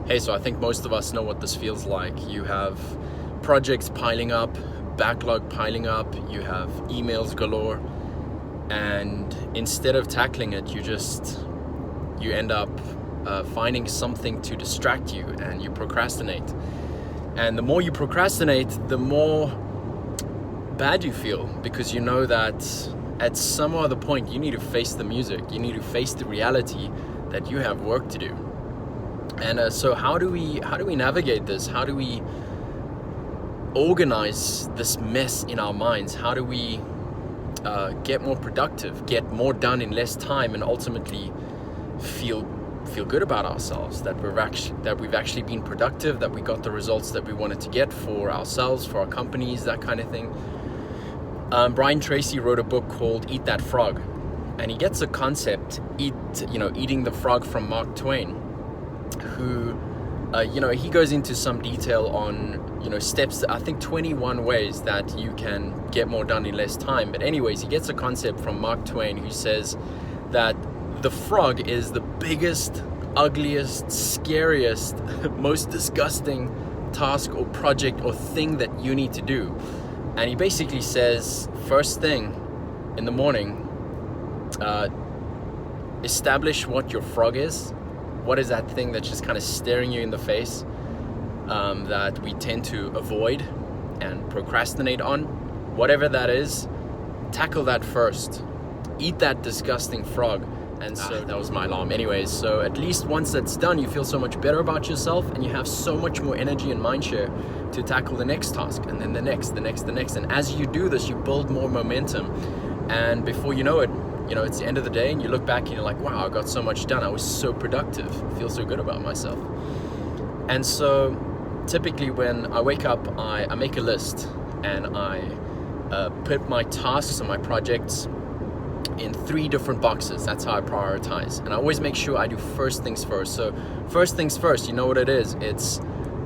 Hey, so I think most of us know what this feels like. You have projects piling up, backlog piling up, you have emails galore, and instead of tackling it, you end up finding something to distract you, and you procrastinate. And the more you procrastinate, the more bad you feel, because you know that at some other point you need to face the music, you need to face the reality that you have work to do. And so how do we navigate this? How do we organize this mess in our minds? How do we get more productive, get more done in less time, and ultimately feel good about ourselves, that we've actually been productive, that we got the results that we wanted to get for ourselves, for our companies, that kind of thing. Brian Tracy wrote a book called Eat That Frog, and he gets a concept, eating the frog, from Mark Twain, who he goes into some detail on steps, I think 21 ways that you can get more done in less time. But anyways, he gets a concept from Mark Twain who says that the frog is the biggest, ugliest, scariest, most disgusting task or project or thing that you need to do. And he basically says, first thing in the morning, establish what your frog is. What is that thing that's just kind of staring you in the face, that we tend to avoid and procrastinate on? Whatever that is, tackle that first. Eat that disgusting frog. And so that was my alarm. Anyways, so at least once that's done, you feel so much better about yourself, and you have so much more energy and mindshare to tackle the next task, and then the next. And as you do this, you build more momentum. And before you know it, it's the end of the day, and you look back and you're like, wow, I got so much done. I was so productive. I feel so good about myself. And so typically when I wake up, I make a list, and I put my tasks and my projects in 3 different boxes. That's how I prioritize. And I always make sure I do first things first. So first things first, you know what it is? It's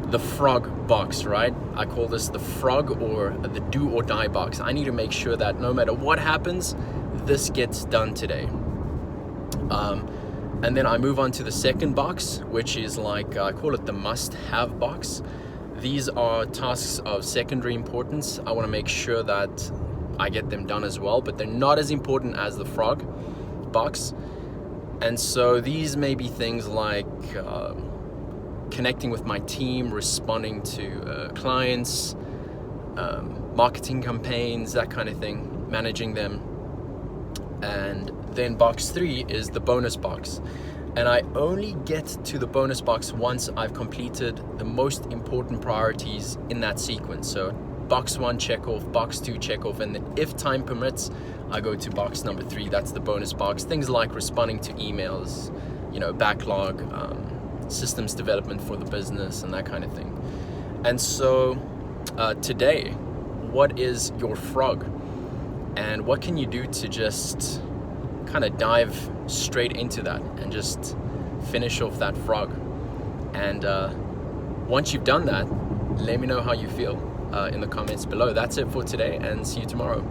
the frog box, right? I call this the frog, or the do or die box. I need to make sure that no matter what happens, this gets done today. And then I move on to the second box, which is like, I call it the must-have box. These are tasks of secondary importance. I want to make sure that I get them done as well, but they're not as important as the frog box. And so these may be things like connecting with my team, responding to clients, marketing campaigns, that kind of thing, managing them. And then box 3 is the bonus box. And I only get to the bonus box once I've completed the most important priorities in that sequence. So box 1, check off, box 2, check off, and then if time permits, I go to box number 3, that's the bonus box. Things like responding to emails, backlog, systems development for the business, and that kind of thing. And so today, what is your frog? And what can you do to just kind of dive straight into that and just finish off that frog? And once you've done that, let me know how you feel in the comments below. That's it for today, and see you tomorrow.